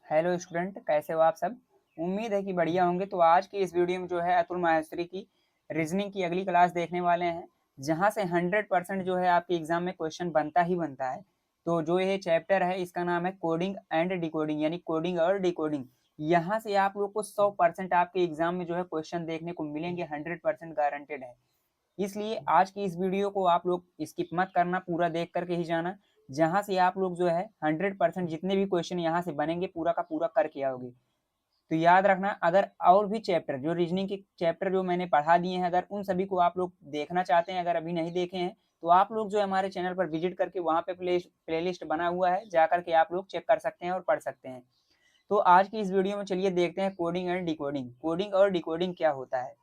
Hello student, कैसे हो आप सब। उम्मीद है कि बढ़िया होंगे। तो आज की इस वीडियो में जो है अतुल माहेश्वरी की रीजनिंग की अगली क्लास देखने वाले हैं, जहां से 100% जो है आपके एग्जाम में क्वेश्चन बनता ही बनता है। तो जो ये चैप्टर है इसका नाम है कोडिंग एंड डिकोडिंग, यानी कोडिंग और डिकोडिंग। यहाँ से आप लोग को 100% आपके एग्जाम में जो है क्वेश्चन देखने को मिलेंगे, 100% गारंटेड है। इसलिए आज की इस वीडियो को आप लोग स्किप मत करना, पूरा देख करके ही जाना, जहां से आप लोग जो है 100% जितने भी क्वेश्चन यहाँ से बनेंगे पूरा का पूरा करके आओगे। तो याद रखना, अगर और भी चैप्टर जो रीजनिंग के चैप्टर जो मैंने पढ़ा दिए हैं, अगर उन सभी को आप लोग देखना चाहते हैं, अगर अभी नहीं देखे हैं तो आप लोग जो है हमारे चैनल पर विजिट करके वहाँ पे प्लेलिस्ट बना हुआ है, जा करके आप लोग चेक कर सकते हैं और पढ़ सकते हैं। तो आज की इस वीडियो में चलिए देखते हैं कोडिंग एंड डिकोडिंग। कोडिंग और डिकोडिंग क्या होता है,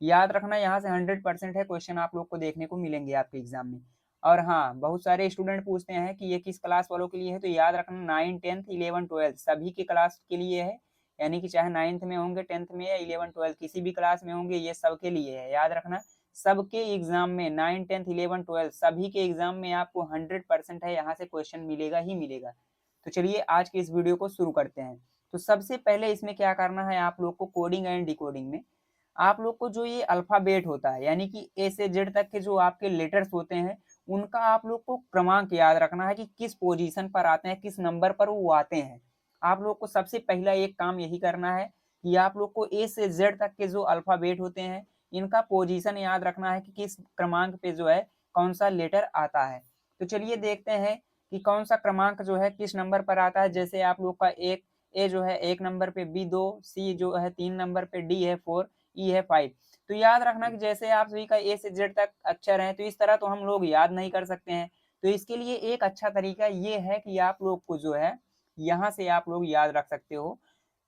याद रखना। यहाँ से 100% है क्वेश्चन आप लोग को देखने को मिलेंगे आपके एग्जाम में। और हाँ, बहुत सारे स्टूडेंट पूछते हैं कि ये किस क्लास वालों के लिए है, तो याद रखना 9, 10th, 11, 12 सभी की क्लास के लिए है। यानी कि चाहे 9th में होंगे, 10th में या 11, 12 किसी भी क्लास में होंगे, ये सबके लिए है। याद रखना, सबके एग्जाम में 9, 10th, 11, 12 सभी के एग्जाम में आपको 100% है, यहाँ से क्वेश्चन मिलेगा ही मिलेगा। तो चलिए आज की इस वीडियो को शुरू करते हैं। तो सबसे पहले इसमें क्या करना है आप लोग को, कोडिंग एंड डिकोडिंग में आप लोग को जो ये अल्फाबेट होता है, यानी कि ए से जेड तक के जो आपके लेटर्स होते हैं, उनका आप लोग को क्रमांक याद रखना है कि किस पोजीशन पर आते हैं, किस नंबर पर वो आते हैं। आप लोग को सबसे पहला एक काम यही करना है कि आप लोग को ए से जेड तक के जो अल्फाबेट होते हैं, इनका पोजीशन याद रखना है कि किस क्रमांक पे जो है कौन सा लेटर आता है। तो चलिए देखते हैं कि कौन सा क्रमांक जो है किस नंबर पर आता है। जैसे आप लोग का एक ए जो है 1 नंबर पे, बी 2, सी जो है 3 नंबर पे, डी है 4, ई है 5। तो याद रखना कि जैसे आप सभी का ए से जेड तक अक्षर है, तो इस तरह तो हम लोग याद नहीं कर सकते हैं। तो इसके लिए एक अच्छा तरीका ये है कि आप लोग को जो है यहाँ से आप लोग याद रख सकते हो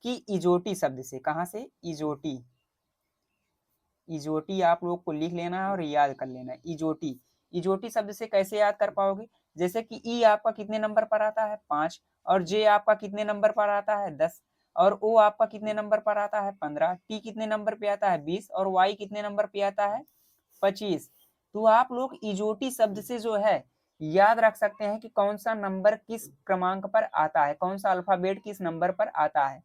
कि इजोटी शब्द से। कहाँ से? इजोटी। इजोटी आप लोग को लिख लेना है और याद कर लेना है। इजोटी, इजोटी शब्द से कैसे याद कर पाओगे? जैसे कि ई आपका कितने नंबर पर आता है? 5। और जे आपका कितने नंबर पर आता है? 10। और ओ आपका कितने नंबर पर आता है? 15। टी कितने नंबर पे आता है? 20। और वाई कितने नंबर पे आता है? 25। तो आप लोग इजोटी शब्द से जो है याद रख सकते हैं कि कौन सा नंबर किस क्रमांक पर आता है, कौन सा अल्फाबेट किस नंबर पर आता है।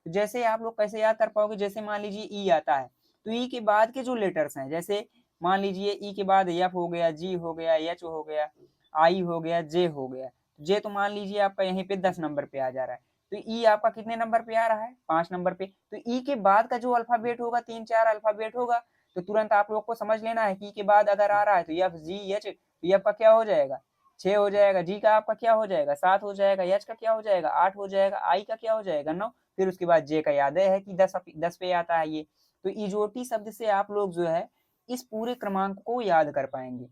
जैसे आप लोग कैसे याद कर पाओगे? जैसे मान लीजिए ई आता है, तो ई के बाद के जो लेटर्स हैं, जैसे मान लीजिए ई के बाद एफ हो गया, जी हो गया, एच हो गया, आई हो गया, जे हो गया। जे तो मान लीजिए आपका यहीं पे 10 नंबर पे आ जा रहा है, तो ई आपका कितने नंबर पे आ रहा है? 5 नंबर पे। तो ई के बाद का जो अल्फाबेट होगा, 3-4 अल्फाबेट होगा, तो तुरंत आप लोग को समझ लेना है कि ई के बाद अगर आ रहा है तो एफ, जी, एच, तो एफ का क्या हो जाएगा? 6 हो जाएगा, जी का आपका क्या हो जाएगा? 7 हो जाएगा, एच का क्या हो जाएगा? 8 हो जाएगा, आई का क्या हो जाएगा? 9। फिर उसके बाद जे का याद है कि 10 पे आता है ये। तो इजोटी शब्द से आप लोग जो है इस पूरे क्रमांक को याद कर पाएंगे।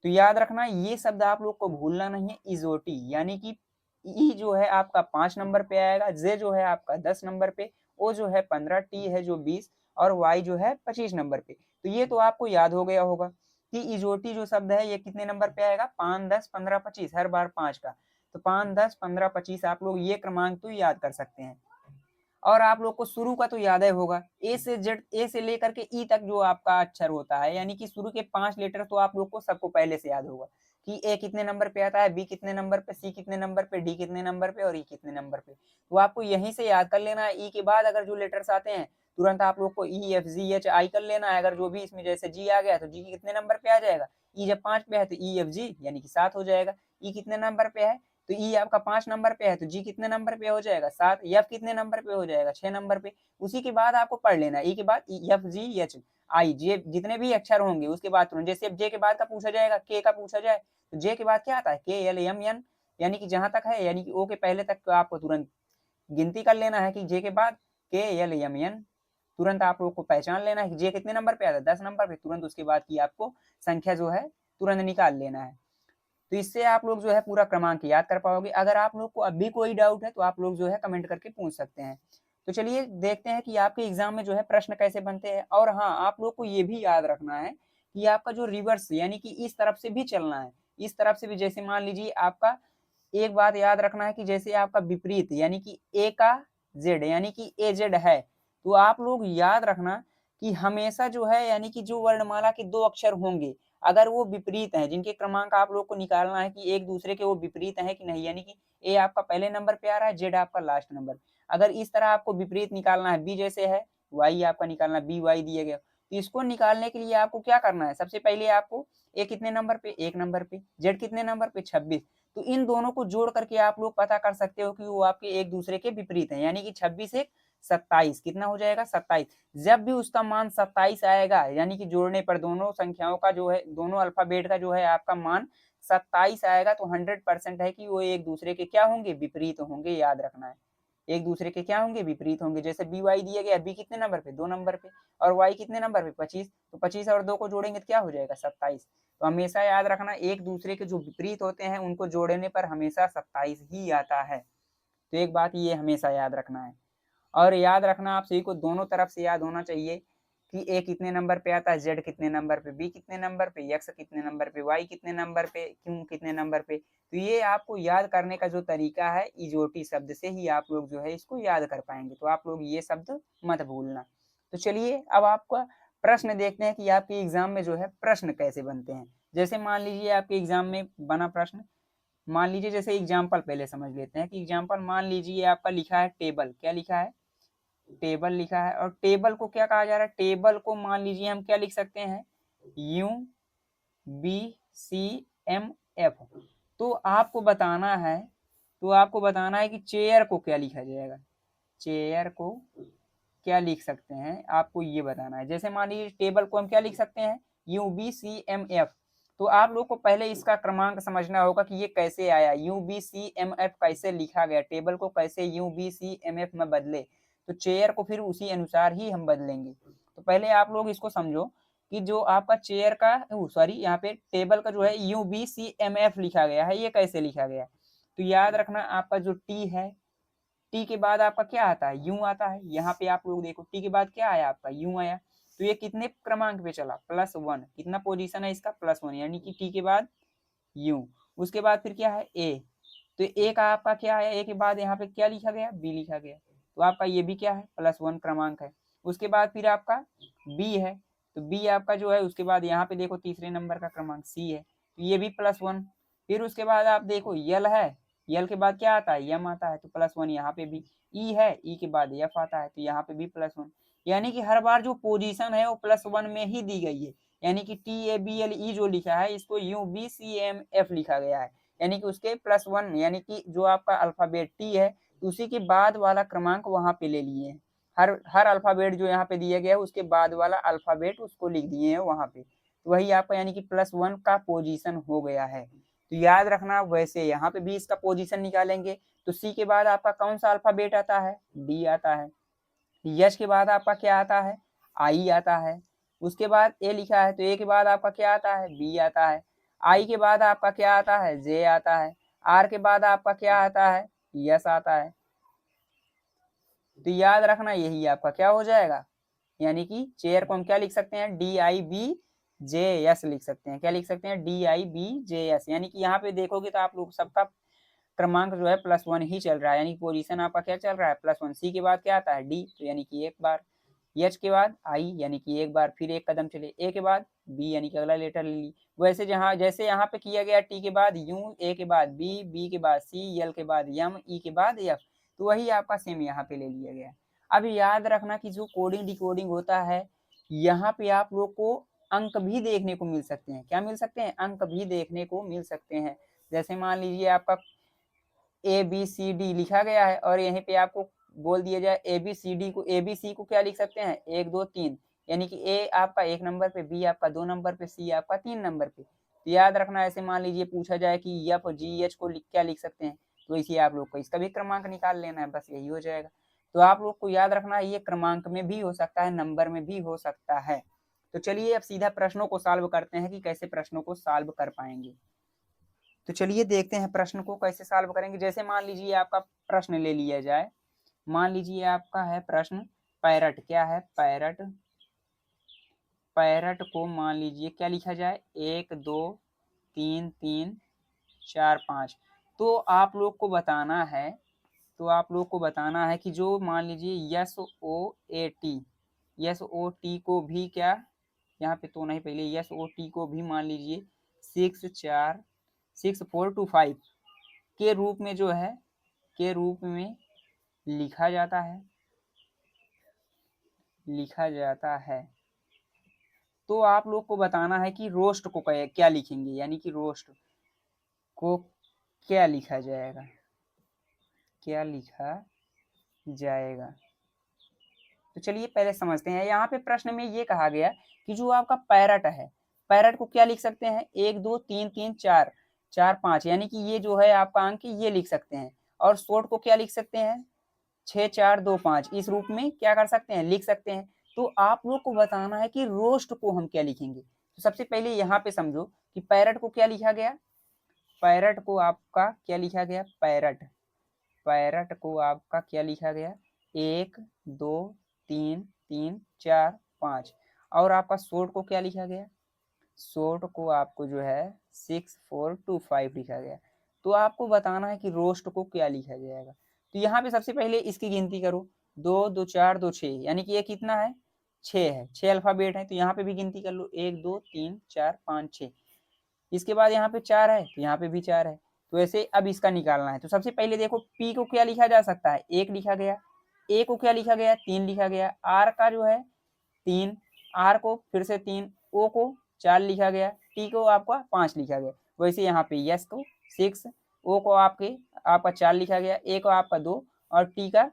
तो याद रखना, ये शब्द आप लोग को भूलना नहीं है, इजोटी। यानी कि ई जो है आपका 5 नंबर पे आएगा, जे जो है आपका 10 नंबर पे, ओ जो है 15, टी है जो 20, और वाई जो है 25 नंबर पे। तो ये तो आपको याद हो गया होगा कि इजोटी जो शब्द है ये कितने नंबर पे आएगा? 5, 10, 15, 25, हर बार 5 का। तो 5, 10, 15, 25 आप लोग ये क्रमांक तो याद कर सकते हैं। और आप लोग को शुरू का तो याद ही होगा, ए से जेड, ए से लेकर के ई तक जो आपका अक्षर होता है, यानी कि शुरू के 5 लेटर तो आप लोग को सबको पहले से याद होगा कि ए कितने नंबर पे आता है, बी कितने नंबर पे, सी कितने नंबर पे, डी कितने नंबर पे, और ई कितने नंबर पे। तो आपको यहीं से याद कर लेना है। ई के बाद अगर जो लेटर्स आते हैं, तुरंत आप लोग को ई, एफ, जी, एच, आई कर लेना है। अगर जो भी इसमें जैसे जी आ गया तो जी कितने नंबर पे आ जाएगा? ई जब 5 पे है तो ई, एफ, जी यानी कि 7 हो जाएगा। ई कितने नंबर पे है? तो ई आपका 5 नंबर पे है, तो जी कितने नंबर पे हो जाएगा? 7। एफ कितने नंबर पे हो जाएगा? 6 नंबर पे। उसी के बाद आपको पढ़ लेना, ई के बाद एफ, जी, एच, आई, जे जितने भी अक्षर होंगे उसके बाद तुरंत, जैसे अब जे के बाद का पूछा जाएगा, के का पूछा जाए, तो जे के बाद क्या आता है? के, एल, एम, एन, यानी कि जहां तक है, यानी कि ओ के पहले तक तो आपको तुरंत गिनती कर लेना है कि जे के बाद के, एल, एम, एन। तुरंत आप लोग को पहचान लेना है कि जे कितने नंबर पे आता है? 10 नंबर पे। तुरंत उसके बाद की आपको संख्या जो है तुरंत निकाल लेना है। तो इससे आप लोग जो है पूरा क्रमांक याद कर पाओगे। अगर आप लोग को अब भी कोई डाउट है तो आप लोग जो है कमेंट करके पूछ सकते हैं। तो चलिए देखते हैं कि आपके एग्जाम में जो है प्रश्न कैसे बनते हैं। और हाँ, आप लोग को ये भी याद रखना है कि आपका जो रिवर्स, यानी कि इस तरफ से भी चलना है। इस तरफ से भी, जैसे मान लीजिए आपका, एक बात याद रखना है कि जैसे आपका विपरीत, यानी कि ए का जेड, यानी कि ए जेड है, तो आप लोग याद रखना कि हमेशा जो है, यानी कि जो वर्णमाला के 2 अक्षर होंगे, अगर वो विपरीत हैं, जिनके क्रमांक आप लोग को निकालना है कि एक दूसरे के वो विपरीत हैं कि नहीं, यानी कि ए आपका पहले नंबर पे आ रहा है, जेड आपका लास्ट नंबर। अगर इस तरह आपको विपरीत निकालना है, बी जैसे है वाई आपका निकालना, बी वाई दिया गया, तो इसको निकालने के लिए आपको क्या करना है, सबसे पहले आपको ए कितने नंबर पे, एक नंबर पे, जेड कितने नंबर पे, 26। तो इन दोनों को जोड़ करके आप लोग पता कर सकते हो कि वो आपके एक दूसरे के विपरीत हैं, यानी कि 26 एक 27, कितना हो जाएगा 27। जब भी उसका मान 27 आएगा, यानी कि जोड़ने पर दोनों संख्याओं का जो है, दोनों अल्फाबेट का जो है आपका मान 27 आएगा, तो 100% है कि वो एक दूसरे के क्या होंगे, विपरीत होंगे, याद रखना है। एक दूसरे के क्या होंगे, विपरीत होंगे। जैसे बी वाई दिया गया, बी कितने नंबर पे, 2 नंबर पे, और वाई कितने नंबर पे, 25। तो 25 और 2 को जोड़ेंगे तो क्या हो जाएगा, 27। तो हमेशा याद रखना, एक दूसरे के जो विपरीत होते हैं उनको जोड़ने पर हमेशा 27 ही आता है। तो एक बात ये हमेशा याद रखना है। और याद रखना आप सभी को दोनों तरफ से याद होना चाहिए कि ए कितने नंबर पे आता है, जेड कितने नंबर पे, बी कितने नंबर पे, एक्स कितने नंबर पे, वाई कितने नंबर पे, क्यू कितने नंबर पे। तो ये आपको याद करने का जो तरीका है, इजोटी शब्द से ही आप लोग जो है इसको याद कर पाएंगे। तो आप लोग ये शब्द मत भूलना। तो चलिए अब आपका प्रश्न देखते हैं कि आपके एग्जाम में जो है प्रश्न कैसे बनते हैं। जैसे मान लीजिए आपके एग्जाम में बना प्रश्न, मान लीजिए जैसे एग्जाम्पल पहले समझ लेते हैं कि एग्जाम्पल मान लीजिए आपका लिखा है टेबल, क्या लिखा है, टेबल लिखा है। और टेबल को क्या कहा जा रहा है, टेबल को मान लीजिए हम क्या लिख सकते हैं, U B C M F. तो आपको बताना है, कि चेयर को क्या लिखा जाएगा, चेयर को क्या लिख सकते हैं, आपको ये बताना है। जैसे मान लीजिए टेबल को हम क्या लिख सकते हैं, U B C M F. तो आप लोग को पहले इसका क्रमांक समझना होगा कि ये कैसे आया, U B C M F कैसे लिखा गया, टेबल को कैसे U B C M F में बदले, तो चेयर को फिर उसी अनुसार ही हम बदलेंगे। तो पहले आप लोग इसको समझो कि जो आपका चेयर का, सॉरी यहाँ पे टेबल का जो है U B C M F लिखा गया है, ये कैसे लिखा गया है। तो याद रखना आपका जो टी है, टी के बाद आपका क्या आता है, यू आता है। यहाँ पे आप लोग देखो टी के बाद क्या आया आपका, यू आया। तो ये कितने क्रमांक पे चला, +1। कितना पोजीशन है इसका, +1, यानी कि टी के बाद यू। उसके बाद फिर क्या है, ए। तो ए का आपका क्या है, ए के बाद यहाँ पे क्या लिखा गया, बी लिखा गया। तो आपका ये भी क्या है, +1 क्रमांक है। उसके बाद फिर आपका बी है, तो बी आपका जो है, उसके बाद यहाँ पे देखो तीसरे नंबर का क्रमांक सी है, तो ये भी +1। फिर उसके बाद आप देखो यल है, यल के बाद क्या आता है, यम आता है, तो +1 यहाँ पे भी। ई है, ई के बाद एफ आता है, तो यहाँ पे भी +1। यानी कि हर बार जो पोजीशन है वो +1 में ही दी गई है। यानी कि T A B L E जो लिखा है, इसको U B C M F लिखा गया है, यानी कि उसके +1, यानी कि जो आपका अल्फाबेट टी है उसी के बाद वाला क्रमांक वहां पे ले लिए हैं। हर अल्फाबेट जो यहाँ पे दिया गया है उसके बाद वाला अल्फाबेट उसको लिख दिए हैं वहां पे। तो वही आपका यानी कि +1 का पोजीशन हो गया है। तो याद रखना, वैसे यहाँ पे भी इसका पोजीशन निकालेंगे। तो सी के बाद आपका कौन सा अल्फाबेट आता है, डी आता है। यश के बाद आपका क्या आता है, आई आता है। उसके बाद ए लिखा है, तो ए के बाद आपका क्या आता है, बी आता है। आई के बाद आपका क्या आता है, जे आता है। आर के बाद आपका क्या आता है, यस आता है। तो याद रखना यही आपका क्या हो जाएगा, यानी कि चेयर को हम क्या लिख सकते हैं, DIBJS लिख सकते हैं। क्या लिख सकते हैं, DIBJS। यानी कि यहाँ पे देखोगे तो आप लोग सबका क्रमांक जो है +1 ही चल रहा है, यानी पोजीशन आपका क्या चल रहा है, +1। सी के बाद क्या आता है, डी, तो यानी कि एक बार। एच के बाद आई, यानी कि एक बार, फिर एक कदम चले। ए के बाद बी, यानी कि अगला लेटर ले ली। वैसे जहाँ जैसे यहाँ पे किया गया, टी के बाद यू, ए के बाद बी, बी के बाद सी, एल के बाद यम, ई के बाद एफ, तो वही आपका सेम यहाँ पे ले लिया गया। अब याद रखना कि जो कोडिंग डिकोडिंग होता है, यहाँ पे आप लोग को अंक भी देखने को मिल सकते हैं। क्या मिल सकते हैं, अंक भी देखने को मिल सकते हैं। जैसे मान लीजिए आपका ABCD लिखा गया है और यहीं पे आपको बोल दिया जाए ABCD को, ABC को क्या लिख सकते हैं, 1 2 3, यानी कि A आपका 1 नंबर पे, B आपका 2 नंबर पे, C आपका 3 नंबर पे। तो याद रखना, ऐसे मान लीजिए पूछा जाए कि FGH को क्या लिख सकते हैं, तो इसी आप लोग को इसका भी क्रमांक निकाल लेना है, बस यही हो जाएगा। तो आप लोग को याद रखना है, ये क्रमांक में भी हो सकता है, नंबर में भी हो सकता है। तो चलिए अब सीधा प्रश्नों को सॉल्व करते हैं कि कैसे प्रश्नों को सॉल्व कर पाएंगे। तो चलिए देखते हैं प्रश्न को कैसे सॉल्व करेंगे। जैसे मान लीजिए आपका प्रश्न ले लिया जाए, मान लीजिए आपका है प्रश्न पैरट। क्या है, पैरट। पैरट को मान लीजिए क्या लिखा जाए, 1 2 3 3 4 5। तो आप लोग को बताना है, कि जो मान लीजिए SOAT, SOT को भी क्या, यहाँ पे तो नहीं, पहले यस ओ टी को भी मान लीजिए 6, 4, 6, 4, 2, 5 के रूप में जो है के रूप में लिखा जाता है। तो आप लोग को बताना है कि रोस्ट को क्या लिखेंगे, यानी कि रोस्ट को क्या लिखा जाएगा, तो चलिए पहले समझते हैं। यहाँ पे प्रश्न में ये कहा गया कि जो आपका पैरट है, पैरट को क्या लिख सकते हैं, 1, 2, 3, 3, 4, 4, 5, यानी कि ये जो है आपका अंक ये लिख सकते हैं। और शॉर्ट को क्या लिख सकते हैं, 6, 4, 2, 5, इस रूप में क्या कर सकते हैं, लिख सकते हैं। तो आप लोग को बताना है कि रोस्ट को हम क्या लिखेंगे। तो सबसे पहले यहाँ पे समझो कि पैरट को क्या लिखा गया, पैरट को आपका क्या लिखा गया, पैरट को आपका क्या लिखा गया, 1, 2, 3, 3, 4, 5। और आपका शॉर्ट को क्या लिखा गया, शॉर्ट को आपको जो है 6, 4, 2, 5 लिखा गया। तो आपको बताना है कि रोस्ट को क्या लिखा जाएगा। तो यहाँ पे सबसे पहले इसकी गिनती करो, 2, 2, 4, 2, 6, यानी कि ये कितना है, 6 है, 6 अल्फाबेट है। तो यहाँ पे भी गिनती कर लो, 1, 2, 3, 4, 5, 6। इसके बाद यहाँ पे 4 है, तो यहाँ पे भी 4 है। तो ऐसे अब इसका निकालना है। तो सबसे पहले देखो पी को क्या लिखा जा सकता है, 1 लिखा गया, ए को क्या लिखा गया, 3 लिखा गया, आर का जो है 3, आर को फिर से 3, ओ को 4 लिखा गया, टी को आपका 5 लिखा गया। वैसे यहाँ पे यस को 6, ओ को आपका 4 लिखा गया, ए को आपका 2 और टी का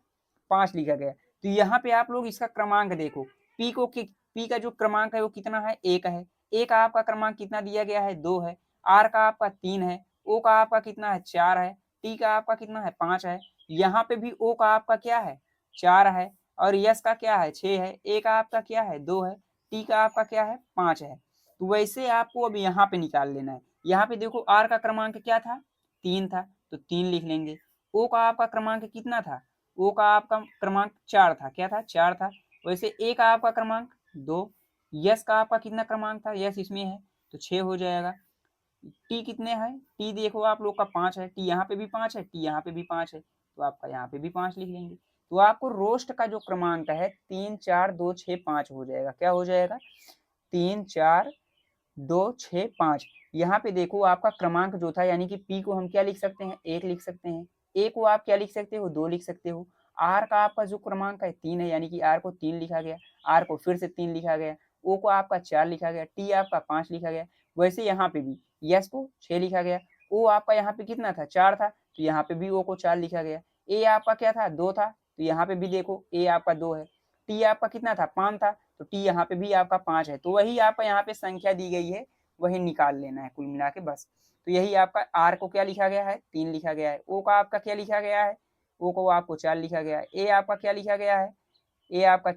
5 लिखा गया। तो यहाँ पे आप लोग इसका क्रमांक देखो, पी का जो क्रमांक है वो कितना है, 1 है। ए का आपका क्रमांक कितना दिया गया है, 2 है। आर का आपका 3 है। ओ का आपका कितना है, 4 है। टी का आपका कितना है, 5 है। यहाँ पे भी ओ का आपका क्या है, 4 है। और यस का क्या है, 6 है। ए का आपका क्या है, 2 है। टी का आपका क्या है, 5 है। तो वैसे आपको अब यहाँ पे निकाल लेना है। यहाँ पे देखो आर का क्रमांक क्या था, 3 था, तो 3 लिख लेंगे। ओ का आपका क्रमांक कितना था, ओ का आपका क्रमांक 4 था, क्या था, 4 था। वैसे ए का आपका क्रमांक 2, यस का आपका कितना क्रमांक था, यस इसमें है तो 6 हो जाएगा। टी कितने हैं, टी देखो आप लोग का 5 है, टी यहाँ पे भी 5 है, टी यहाँ पे भी 5 है, तो आपका यहाँ पे भी 5 लिख लेंगे। तो आपको रोस्ट का जो क्रमांक है 3, 4, 2, 6, 5 हो जाएगा। क्या हो जाएगा, 3, 4, 2, 6, 5। यहाँ पे देखो आपका क्रमांक जो था, यानी कि पी को हम क्या लिख सकते हैं, 1 लिख सकते हैं। ए को आप क्या लिख सकते हो, 2 लिख सकते हो। आर का आपका जो क्रमांक है 3 है, यानी कि आर को 3 लिखा गया, आर को फिर से 3 लिखा गया। ओ को आपका 4 लिखा गया, टी आपका 5 लिखा गया। वैसे यहाँ पे भी यस को 6 लिखा गया, ओ आपका यहाँ पे कितना था, 4 था, तो यहाँ पे भी ओ को 4 लिखा गया। ए आपका क्या था, 2 था, तो यहाँ पे भी देखो ए आपका 2 है। टी आपका कितना था, 5 था, तो टी यहाँ पे भी आपका 5 है। तो वही आपका यहाँ पे संख्या दी गई है, वही निकाल लेना है कुल मिला के बस। तो यही आपका आर को क्या लिखा गया है, 3 लिखा गया है। ओ का आपका क्या लिखा गया है, ओ को आपको 4 लिखा गया है। ए आपका क्या लिखा गया है, ए आपका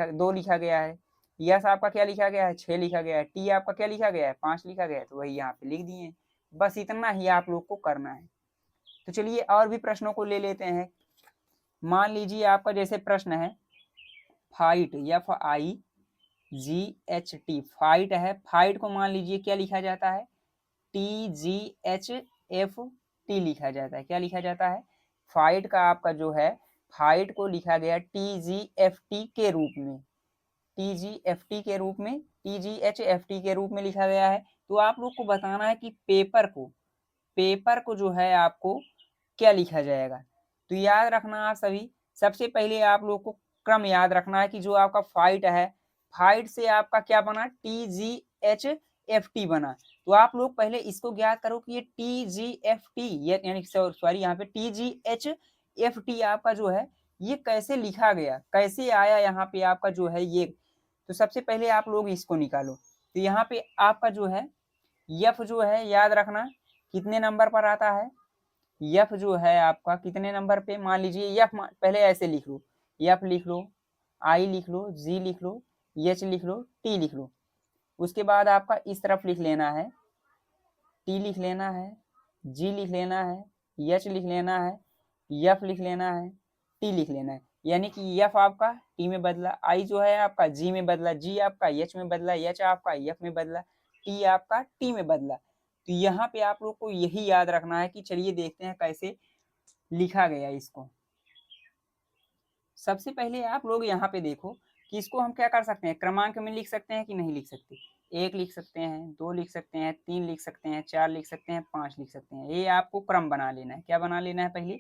2 लिखा गया है। यस आपका क्या लिखा गया है, 6 लिखा गया है। टी आपका क्या लिखा गया है, 5 लिखा गया है। तो वही यहाँ पे लिख दिए। बस इतना ही आप लोग को करना है। तो चलिए और भी प्रश्नों को ले लेते हैं। मान लीजिए आपका जैसे प्रश्न है फाइट, FIGHT, फाइट है। फाइट को मान लीजिए क्या लिखा जाता है, TGHFT लिखा जाता है। क्या लिखा जाता है, फाइट का आपका जो है, फाइट को लिखा गया TGFT के रूप में, TGFT के रूप में, TGHFT के रूप में लिखा गया है। तो आप लोग को बताना है कि पेपर को जो है आपको क्या लिखा जाएगा। तो याद रखना आप सभी, सबसे पहले आप लोग को क्रम याद रखना है कि जो आपका फाइट है, फाइट से आपका क्या बना, TGHFT बना। तो आप लोग पहले इसको ज्ञात करो कि ये TGFT यानी सॉरी यहाँ पे TGHFT आपका जो है ये कैसे लिखा गया, कैसे आया यहाँ पे आपका जो है ये। तो सबसे पहले आप लोग इसको निकालो। तो यहाँ पे आपका जो है यफ जो है याद रखना कितने नंबर पर आता है, यफ जो है आपका कितने नंबर पे, मान लीजिए यफ पहले ऐसे लिख लो, यफ लिख लो, आई लिख लो, जी लिख लो, एच लिख लो, टी लिख लो। उसके बाद आपका इस तरफ लिख लेना है, टी लिख लेना है, जी लिख लेना है, एच लिख लेना है, यफ लिख लेना है, टी लिख लेना है। यानी कि यफ आपका टी में बदला, आई जो है आपका जी में बदला, जी आपका एच में बदला, एच आपका यफ में बदला, टी आपका टी में बदला। तो यहाँ पे आप लोग को यही याद रखना है कि चलिए देखते हैं कैसे लिखा गया इसको। सबसे पहले आप लोग यहाँ पे देखो कि इसको हम क्या कर सकते हैं, क्रमांक में लिख सकते हैं कि नहीं लिख सकते। 1 लिख सकते हैं, 2 लिख सकते हैं, 3 लिख सकते हैं, 4 लिख सकते हैं, 5 लिख सकते हैं। ये आपको क्रम बना लेना है। क्या बना लेना है, पहले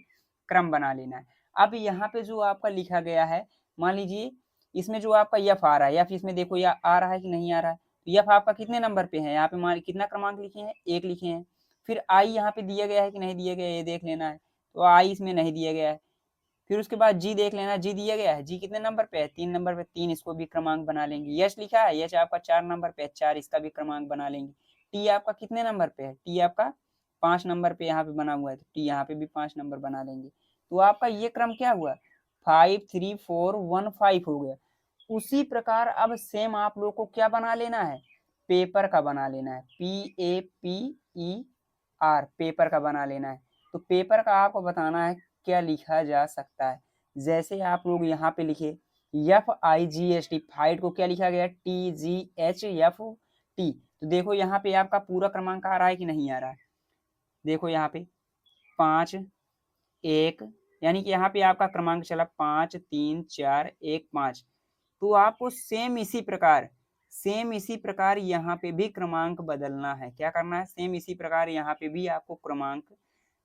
क्रम बना लेना है। अब यहाँ पे जो आपका लिखा गया है, मान लीजिए इसमें जो आपका यफ आ रहा है, यफ इसमें देखो या आ रहा है कि नहीं आ रहा है। तो यफ आपका कितने नंबर पे है, यहाँ पे मान कितना क्रमांक लिखे हैं, 1 लिखे हैं। फिर आई यहाँ पे दिया गया है कि नहीं दिया गया है, ये देख लेना है। तो आई इसमें नहीं दिया गया है। फिर उसके बाद जी देख लेना, जी दिया गया है, जी कितने नंबर पे है, 3 नंबर पे, 3 इसको भी क्रमांक बना लेंगे। यश लिखा है, यश आपका 4 नंबर पे है, 4 इसका भी क्रमांक बना लेंगे। टी आपका कितने नंबर पे है, टी आपका 5 नंबर पे यहाँ पे बना हुआ है, तो टी यहाँ पे भी 5 नंबर बना लेंगे। तो आपका ये क्रम क्या हुआ, 5 3 4 1 5 हो गया। उसी प्रकार अब सेम आप लोग को क्या बना लेना है, पेपर का बना लेना है, PAPER, पेपर का बना लेना है। तो पेपर का आपको बताना है क्या लिखा जा सकता है। जैसे आप लोग यहाँ पे लिखे FIGHT, फाइट को क्या लिखा गया, TGHFT। तो देखो यहाँ पे आपका पूरा क्रमांक आ रहा है कि नहीं आ रहा है, देखो यहाँ पे 5 1, यानी कि यहाँ पे आपका क्रमांक चला 5 3 4 1 5। तो आपको सेम इसी प्रकार यहाँ पे भी क्रमांक बदलना है। क्या करना है, सेम इसी प्रकार यहाँ पे भी आपको क्रमांक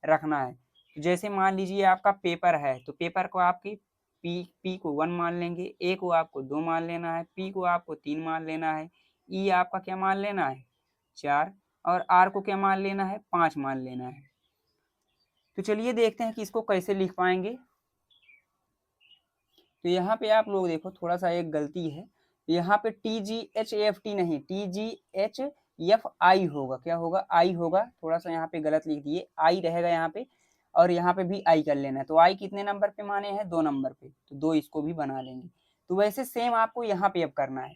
रखना है। जैसे मान लीजिए आपका पेपर है, तो पेपर को आपकी पी को 1 मान लेंगे, ए को आपको 2 मान लेना है, पी को आपको 3 मान लेना है, ई आपका क्या मान लेना है 4, और आर को क्या मान लेना है 5 मान लेना है। तो चलिए देखते हैं कि इसको कैसे लिख पाएंगे। तो यहाँ पे आप लोग देखो थोड़ा सा एक गलती है, यहाँ पे TGHAFT नहीं, TGHFI होगा। क्या होगा, आई होगा। थोड़ा सा यहाँ पे गलत लिख दिए, आई रहेगा यहाँ पे, और यहाँ पे भी आई कर लेना है। तो आई कितने नंबर पे माने हैं, 2 नंबर पे, तो 2 इसको भी बना लेंगे। तो वैसे सेम आपको यहाँ पे अब करना है।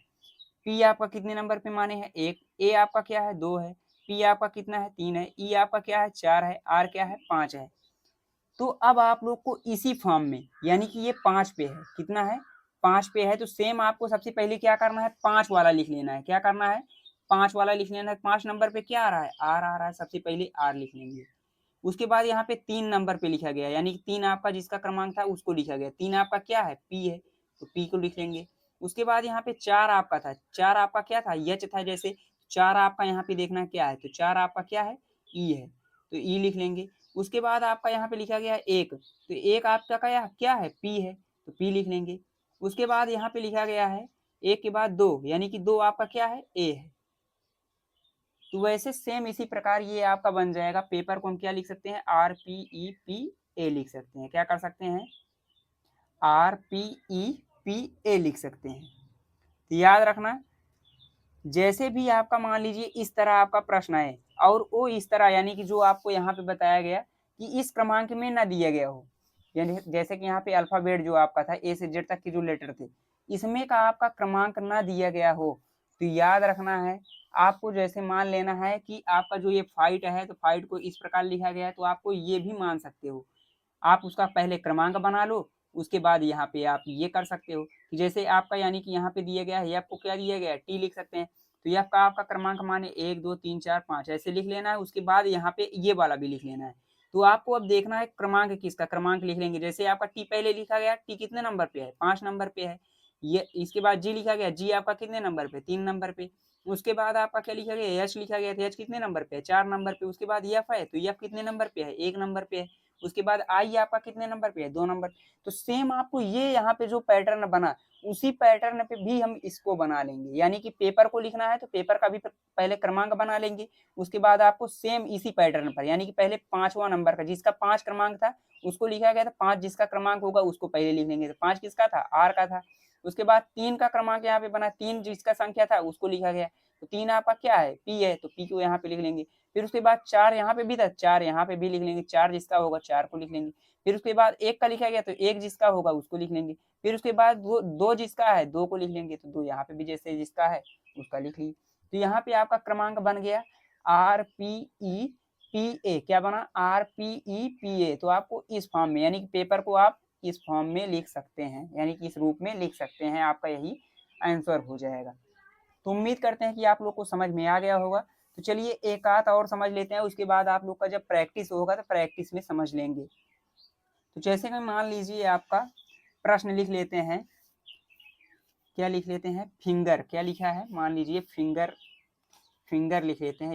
पी आपका कितने नंबर पे माने हैं, 1, ए आपका क्या है 2 है, पी आपका कितना है 3 है, ई आपका क्या है 4 है, आर क्या है 5 है। तो अब आप लोग को इसी फॉर्म में, यानी कि ये 5 पे है, कितना है 5 पे है, तो सेम आपको सबसे पहले क्या करना है, 5 वाला लिख लेना है। क्या करना है, 5 वाला लिख लेना है। 5 नंबर पे क्या आ रहा है, आर आ रहा है, सबसे पहले आर लिख लेंगे। उसके बाद यहाँ पे 3 नंबर पे लिखा गया, यानी कि 3 आपका जिसका क्रमांक था उसको लिखा गया। 3 आपका क्या है, पी है, तो पी को लिख लेंगे। उसके बाद यहाँ पे 4 आपका था, 4 आपका क्या था, यच था। जैसे 4 आपका यहाँ पे देखना क्या है, तो 4 आपका क्या है, ई है, तो ई लिख लेंगे। उसके बाद आपका यहाँ पे लिखा गया है 1, तो 1 आपका क्या है, पी है, तो पी लिख लेंगे। उसके बाद यहाँ पे लिखा गया है 1 के बाद 2, यानी कि 2 आपका क्या है, ए है। तो वैसे सेम इसी प्रकार ये आपका बन जाएगा। पेपर को हम क्या लिख सकते हैं, RPEPA लिख सकते हैं। क्या कर सकते हैं, RPEPA लिख सकते हैं। तो याद रखना, जैसे भी आपका मान लीजिए इस तरह आपका प्रश्न है, और वो इस तरह, यानी कि जो आपको यहाँ पे बताया गया कि इस क्रमांक में ना दिया गया हो, यानी जैसे कि यहाँ पे अल्फाबेट जो आपका था A से Z तक के जो लेटर थे, इसमें का आपका क्रमांक ना दिया गया हो, तो याद रखना है आपको, जैसे मान लेना है कि आपका जो ये फाइट है, तो फाइट को इस प्रकार लिखा गया है, तो आपको ये भी मान सकते हो। आप उसका पहले क्रमांक बना लो, उसके बाद यहाँ पे आप ये कर सकते हो कि जैसे आपका, यानी कि यहाँ पे दिया गया है, आपको क्या दिया गया है, टी लिख सकते हैं। तो ये आपका क्रमांक माने 1 2 3 4 5 ऐसे लिख लेना है। उसके बाद यहाँ पे ये वाला भी लिख लेना है। तो आपको अब देखना है क्रमांक किसका, क्रमांक लिख लेंगे। जैसे आपका टी पहले लिखा गया, टी कितने नंबर पे है, 5 नंबर पे है। ये इसके बाद जी लिखा गया, जी आपका कितने नंबर पे, 3 नंबर पे। उसके बाद आपका क्या लिखा गया, एच लिखा गया, एच कितने नंबर पे है, 4 नंबर पे। उसके बाद एफ है, तो एफ कितने नंबर पे है, 1 नंबर पे है। उसके बाद आई आपका कितने नंबर पे है, 2 नंबर। तो सेम आपको ये यहाँ पे जो पैटर्न बना, उसी पैटर्न पे भी हम इसको बना लेंगे। यानी कि पेपर को लिखना है तो पेपर का भी पहले क्रमांक बना लेंगे। उसके बाद आपको सेम इसी पैटर्न पर, यानी कि पहले 5वां नंबर का जिसका 5 क्रमांक था उसको लिखा गया था, 5 जिसका क्रमांक होगा उसको पहले लिख लेंगे। तो 5 किसका था, आर का था। उसके बाद 3 का क्रमांक यहाँ पे बना, 3 जिसका संख्या था उसको लिखा गया। तो 3 आपका क्या है, पी है, तो पी को यहाँ पे लिख लेंगे। फिर उसके बाद 4 यहाँ पे भी था, 4 यहाँ पे भी लिख लेंगे। 4 जिसका होगा 4 को लिख लेंगे। फिर उसके बाद 1 का लिखा गया, तो 1 जिसका होगा उसको लिख लेंगे। फिर उसके बाद 2 जिसका है 2 को लिख लेंगे, तो 2 यहाँ पे भी जैसे जिसका है उसका लिख लीजिए। तो यहाँ पे आपका क्रमांक बन गया RPEPA। क्या बना, RPEPA। तो आपको इस फॉर्म में, यानी कि पेपर को आप इस फॉर्म में लिख सकते हैं, यानी कि इस रूप में लिख सकते हैं। आपका यही आंसर हो जाएगा। तो उम्मीद करते हैं कि आप लोग को समझ में आ गया होगा। तो चलिए एक आध और समझ लेते हैं, उसके बाद आप लोग का जब प्रैक्टिस होगा तो प्रैक्टिस में समझ लेंगे। तो जैसे कि मान लीजिए आपका प्रश्न लिख लेते हैं क्या लिख लेते हैं, फिंगर। क्या लिखा है, मान लीजिए फिंगर, फिंगर लिख लेते हैं,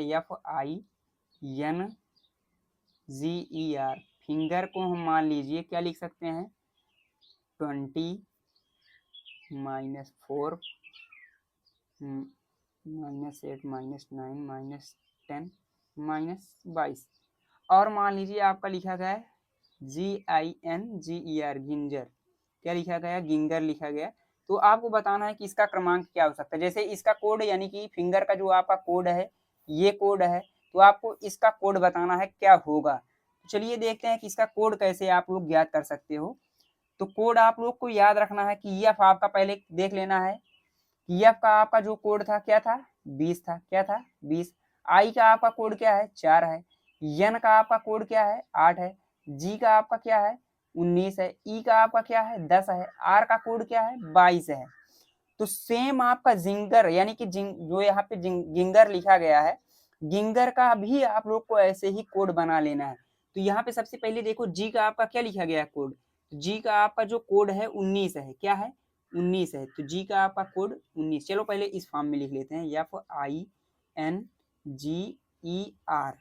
FINGER। फिंगर को हम मान लीजिए क्या लिख सकते हैं, 20 -4 -8 -9 -10 -22। और मान लीजिए आपका लिखा गया है GINGER, गिंजर। क्या लिखा गया, गिंगर लिखा गया। तो आपको बताना है कि इसका क्रमांक क्या हो सकता है। जैसे इसका कोड यानी कि फिंगर का जो आपका कोड है, ये कोड है, तो आपको इसका कोड बताना है क्या होगा। चलिए देखते हैं कि इसका कोड कैसे आप लोग ज्ञात कर सकते हो। तो कोड आप लोग को याद रखना है कि एफ आपका पहले देख लेना है कि एफ का आपका जो कोड था क्या था, 20 था। क्या था, 20। आई का आपका कोड क्या है, 4 है। एन का आपका कोड क्या है, 8 है। जी का आपका क्या है, 19 है। ई का आपका क्या है, 10 है। आर का कोड क्या है, 22 है। तो सेम आपका जिंगर यानी कि जो यहाँ पे गिंगर लिखा गया है, गिंगर का भी आप लोग को ऐसे ही कोड बना लेना है। तो यहाँ पे सबसे पहले देखो जी का आपका क्या लिखा गया है कोड, जी का आपका जो कोड है 19 है। क्या है, 19 है। तो जी का आपका कोड 19। चलो पहले इस फॉर्म में लिख लेते हैं, FINGER।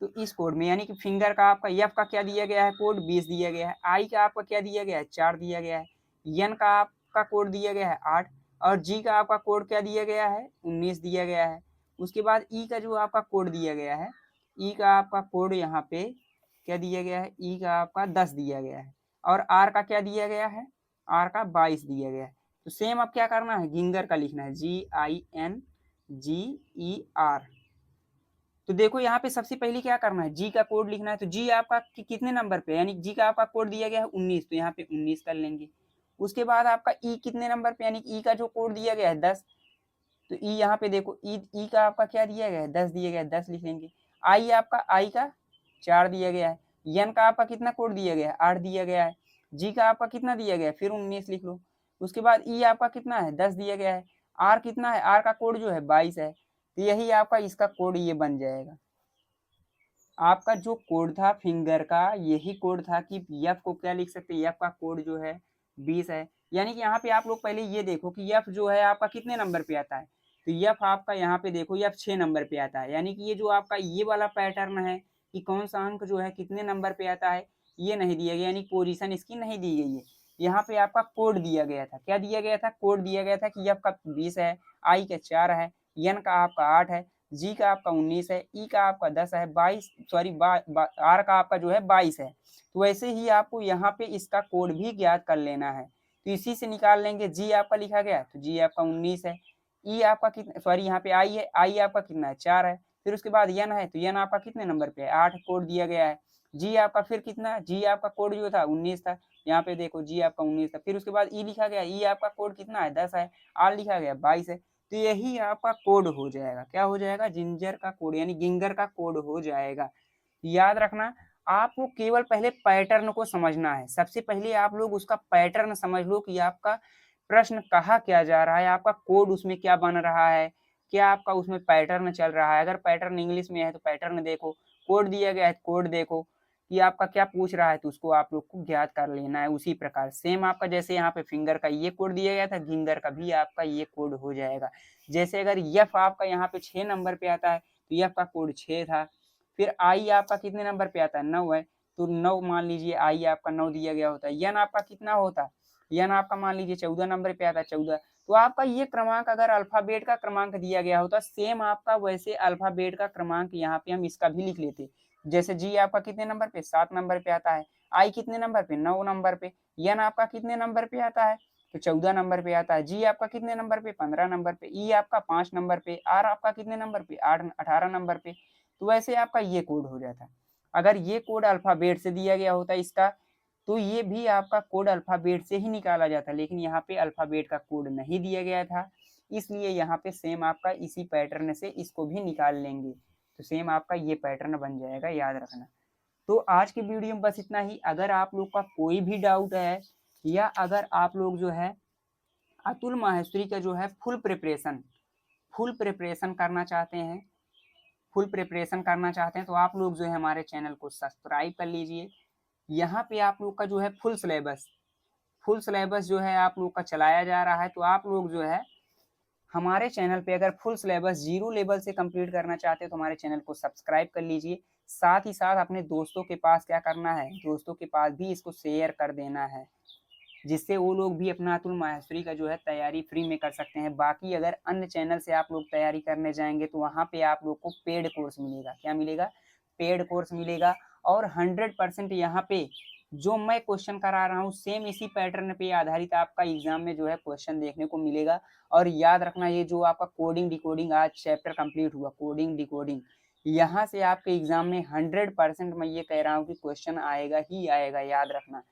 तो इस कोड में यानी कि फिंगर का आपका एफ का क्या दिया गया है कोड, 20 दिया गया है। आई का आपका क्या दिया गया है, 4 दिया गया है। एन का आपका कोड दिया गया है 8। और जी का आपका कोड क्या दिया गया है, 19 दिया गया है। उसके बाद ई का जो आपका कोड दिया गया है, ई का आपका कोड यहाँ पे क्या दिया गया है, ई का आपका 10 दिया गया है। और आर का क्या दिया गया है, आर का 22 दिया गया है। तो सेम अब क्या करना है, गिंगर का लिखना है, GINGER। तो देखो यहाँ पे सबसे पहले क्या करना है, जी का कोड लिखना है। तो जी आपका कितने नंबर पे, यानी जी का आपका कोड दिया गया है 19, तो यहाँ पे 19 कर लेंगे। उसके बाद आपका ई कितने नंबर पे, यानी ई का जो कोड दिया गया है 10, तो ई यहाँ पे देखो ई का आपका क्या दिया गया है, 10 दिया गया है, 10 लिख लेंगे। आई आपका, आई का 4 दिया गया है। एन का आपका कितना कोड दिया गया है, 8 दिया गया है। जी का आपका कितना दिया गया है, फिर 19 लिख लो। उसके बाद ई आपका कितना है, 10 दिया गया है। आर कितना है, आर का कोड जो है 22 है। तो यही आपका इसका कोड ये बन जाएगा। आपका जो कोड था फिंगर का, यही कोड था कि एफ को क्या लिख सकते हैं, एफ का कोड जो है 20 है। यानी कि यहाँ पे आप लोग पहले ये देखो कि एफ जो है आपका कितने नंबर पे आता है। तो एफ आपका यहाँ पे देखो एफ 6 नंबर पे आता है। यानी कि ये जो आपका ये वाला पैटर्न है कि कौन सा अंक जो है कितने नंबर पे आता है, ये नहीं दिया गया, यानी पोजीशन इसकी नहीं दी गई है। यहाँ पे आपका कोड दिया गया था, क्या दिया गया था, कोड दिया गया था कि एफ का 20 है, आई का 4 है, एन का आपका 8 है, जी का आपका 19 है, ई का आपका 10 है, 22 सॉरी आर का आपका जो है 22 है। तो वैसे ही आपको यहाँ पे इसका कोड भी ज्ञात कर लेना है। तो इसी से निकाल लेंगे। जी आपका लिखा गया, तो जी आपका 19 है। ई आपका कितना, सॉरी यहाँ पे आई है, आई आपका कितना है, 4 है। फिर उसके बाद एन है, तो एन आपका कितने नंबर पे है, 8 कोड दिया गया है। जी आपका फिर कितना, जी आपका कोड जो था 19 था। यहाँ पे देखो जी आपका 19 था। फिर उसके बाद ई लिखा गया, ई आपका कोड कितना है, 10 है। आर लिखा गया 22 है। तो यही आपका कोड हो जाएगा। क्या हो जाएगा, जिंजर का कोड यानी गिंगर का कोड हो जाएगा। याद रखना, आपको केवल पहले पैटर्न को समझना है। सबसे पहले आप लोग उसका पैटर्न समझ लो कि आपका प्रश्न कहा क्या जा रहा है, आपका कोड उसमें क्या बन रहा है, क्या आपका उसमें पैटर्न चल रहा है। अगर पैटर्न इंग्लिश में है तो पैटर्न देखो, कोड दिया गया है कोड देखो कि आपका क्या पूछ रहा है, तो उसको आप लोग को ज्ञात कर लेना है। उसी प्रकार सेम आपका जैसे यहाँ पे फिंगर का ये कोड दिया गया था, गिंगर का भी आपका ये कोड हो जाएगा। जैसे अगर यफ आपका यहाँ पे 6 नंबर पे आता है, तो यफ का कोड 6 था। फिर आई आपका कितने नंबर पे आता है, 9 है। तो 9 मान लीजिए आई आपका 9 दिया गया होता है। एन आपका कितना होता है, एन आपका मान लीजिए 14 नंबर पे आता है, 14। तो आपका ये क्रमांक अगर अल्फाबेट का क्रमांक दिया गया होता, सेम आपका वैसे अल्फाबेट का क्रमांक यहाँ पे हम इसका भी लिख लेते। जैसे जी आपका कितने नंबर पे, 7 नंबर पे आता है। आई कितने नंबर पे, 9 नंबर पे। एन आपका कितने नंबर पे आता है, तो 14 नंबर पे आता है। जी आपका कितने नंबर पे, 15 नंबर पे। ई आपका 5 नंबर पे। आर आपका कितने नंबर पे, 18 नंबर पे। तो वैसे आपका ये कोड हो जाता। अगर ये कोड अल्फाबेट से दिया गया होता इसका, तो ये भी आपका कोड अल्फाबेट से ही निकाला जाता, लेकिन यहाँ पे अल्फाबेट का कोड नहीं दिया गया था, इसलिए यहाँ पे सेम आपका इसी पैटर्न से इसको भी निकाल लेंगे। तो सेम आपका ये पैटर्न बन जाएगा, याद रखना। तो आज की वीडियो में बस इतना ही। अगर आप लोग का कोई भी डाउट है, या अगर आप लोग जो है अतुल माहेश्वरी का जो है फुल प्रिपरेशन करना चाहते हैं, तो आप लोग जो है हमारे चैनल को सब्सक्राइब कर लीजिए। यहाँ पे आप लोग का जो है फुल फुल सिलेबस जो है आप लोग का चलाया जा रहा है। तो आप लोग जो है हमारे चैनल पे अगर फुल सिलेबस 0 लेवल से कंप्लीट करना चाहते हैं तो हमारे चैनल को सब्सक्राइब कर लीजिए। साथ ही साथ अपने दोस्तों के पास क्या करना है, दोस्तों के पास भी इसको शेयर कर देना है, जिससे वो लोग भी अपना अतुल माहेश्वरी का जो है तैयारी फ्री में कर सकते हैं। बाकी अगर अन्य चैनल से आप लोग तैयारी करने जाएंगे तो वहाँ पे आप लोग को पेड कोर्स मिलेगा। क्या मिलेगा? पेड कोर्स मिलेगा। और 100% यहाँ पे जो मैं क्वेश्चन करा रहा हूँ सेम इसी पैटर्न पे आधारित आपका एग्जाम में जो है क्वेश्चन देखने को मिलेगा। और याद रखना, ये जो आपका कोडिंग डिकोडिंग आज चैप्टर कंप्लीट हुआ, कोडिंग डिकोडिंग, यहाँ से आपके एग्जाम में 100% मैं ये कह रहा हूँ कि क्वेश्चन आएगा ही आएगा, याद रखना।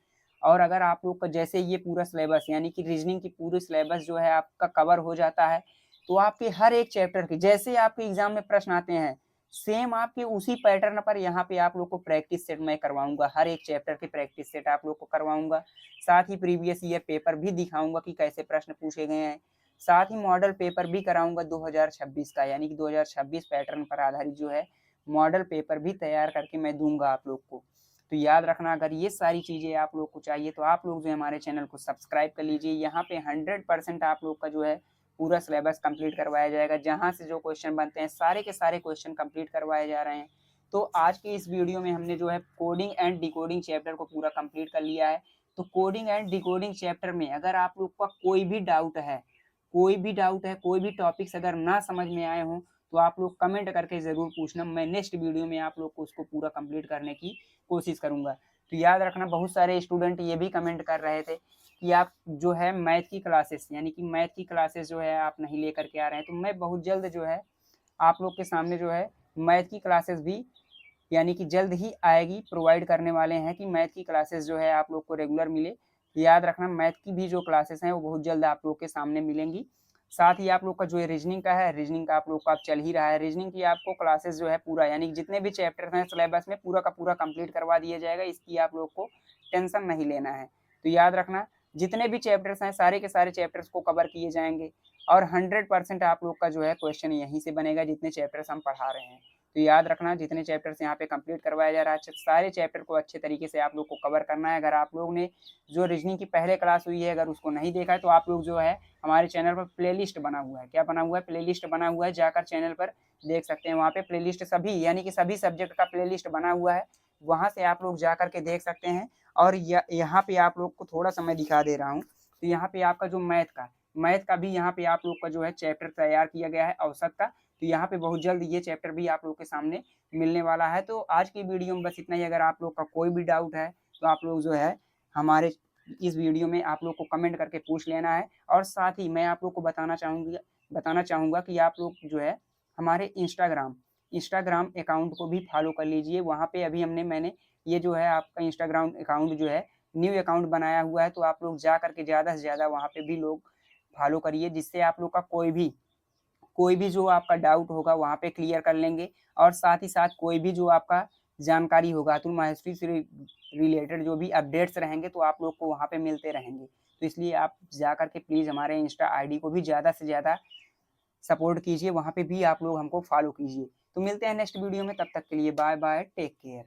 और अगर आप लोग का जैसे ये पूरा सिलेबस यानी कि रीजनिंग की पूरी सिलेबस जो है आपका कवर हो जाता है तो आपके हर एक चैप्टर के जैसे आपके एग्जाम में प्रश्न आते हैं सेम आपके उसी पैटर्न पर यहाँ पे आप लोग को प्रैक्टिस सेट मैं करवाऊंगा। हर एक चैप्टर की प्रैक्टिस सेट आप लोग को करवाऊंगा। साथ ही प्रीवियस ईयर पेपर भी दिखाऊंगा कि कैसे प्रश्न पूछे गए हैं। साथ ही मॉडल पेपर भी कराऊंगा 2026 का, यानी कि 2026 पैटर्न पर आधारित जो है मॉडल पेपर भी तैयार करके मैं दूंगा आप लोग को। तो याद रखना, अगर ये सारी चीज़ें आप लोग को चाहिए तो आप लोग जो है हमारे चैनल को सब्सक्राइब कर लीजिए। यहाँ पे 100% आप लोग का जो है पूरा सिलेबस कंप्लीट करवाया जाएगा। जहाँ से जो क्वेश्चन बनते हैं सारे के सारे क्वेश्चन कंप्लीट करवाए जा रहे हैं। तो आज की इस वीडियो में हमने जो है कोडिंग एंड डिकोडिंग चैप्टर को पूरा कंप्लीट कर लिया है। तो कोडिंग एंड डिकोडिंग चैप्टर में अगर आप लोग का कोई भी डाउट है, कोई भी टॉपिक्स अगर ना समझ में आए हों तो आप लोग कमेंट करके ज़रूर पूछना। मैं नेक्स्ट वीडियो में आप लोग को उसको पूरा कंप्लीट करने की कोशिश करूंगा। तो याद रखना, बहुत सारे स्टूडेंट ये भी कमेंट कर रहे थे कि आप जो है मैथ की क्लासेस यानी कि मैथ की क्लासेस जो है आप नहीं लेकर के आ रहे हैं। तो मैं बहुत जल्द जो है आप लोग के सामने जो है मैथ की क्लासेस भी यानी कि जल्द ही आएगी, प्रोवाइड करने वाले हैं कि मैथ की क्लासेस जो है आप लोग को रेगुलर मिले। याद रखना, मैथ की भी जो क्लासेस हैं वो बहुत जल्द आप लोग के सामने मिलेंगी। साथ ही आप लोग का जो है रीजनिंग का है, रीजनिंग का आप लोग का अब चल ही रहा है। रीजनिंग की आपको क्लासेस जो है पूरा यानी जितने भी चैप्टर्स हैं सिलेबस में पूरा का पूरा कंप्लीट करवा दिया जाएगा। इसकी आप लोग को टेंशन नहीं लेना है। तो याद रखना, जितने भी चैप्टर्स हैं सारे के सारे चैप्टर्स को कवर किए जाएंगे और 100% आप लोग का जो है क्वेश्चन यहीं से बनेगा जितने चैप्टर्स हम पढ़ा रहे हैं। तो याद रखना, जितने चैप्टर्स यहाँ पे कंप्लीट करवाया जा रहा है सारे चैप्टर को अच्छे तरीके से आप लोग को कवर करना है। अगर आप लोग ने जो रीजनिंग की पहले क्लास हुई है अगर उसको नहीं देखा है तो आप लोग जो है हमारे चैनल पर प्लेलिस्ट बना हुआ है। क्या बना हुआ है? प्लेलिस्ट बना हुआ है, जाकर चैनल पर देख सकते हैं। वहाँ पे प्लेलिस्ट सभी यानी कि सभी सब्जेक्ट का प्लेलिस्ट बना हुआ है, वहाँ से आप लोग जा करके देख सकते हैं। और यहाँ पे आप लोग को थोड़ा सा मैं दिखा दे रहा हूँ। तो यहाँ पे आपका जो मैथ का भी यहाँ पे आप लोग का जो है चैप्टर तैयार किया गया है औसत का। तो यहाँ पे बहुत जल्द ये चैप्टर भी आप लोग के सामने मिलने वाला है। तो आज की वीडियो में बस इतना ही। अगर आप लोग का कोई भी डाउट है तो आप लोग जो है हमारे इस वीडियो में आप लोग को कमेंट करके पूछ लेना है। और साथ ही मैं आप लोग को बताना चाहूँगा कि आप लोग जो है हमारे इंस्टाग्राम अकाउंट को भी फॉलो कर लीजिए। वहाँ पे अभी मैंने ये जो है आपका इंस्टाग्राम अकाउंट जो है न्यू अकाउंट बनाया हुआ है। तो आप लोग जा करके ज़्यादा से ज़्यादा वहाँ पे भी लोग फॉलो करिए, जिससे आप लोग का कोई भी जो आपका डाउट होगा वहाँ पे क्लियर कर लेंगे। और साथ ही साथ कोई भी जो आपका जानकारी होगा अतुल माहेश्वरी से रिलेटेड जो भी अपडेट्स रहेंगे तो आप लोग को वहाँ पे मिलते रहेंगे। तो इसलिए आप जा करके प्लीज़ हमारे इंस्टा आईडी को भी ज़्यादा से ज़्यादा सपोर्ट कीजिए, वहाँ पे भी आप लोग हमको फॉलो कीजिए। तो मिलते हैं नेक्स्ट वीडियो में, तब तक के लिए बाय बाय, टेक केयर।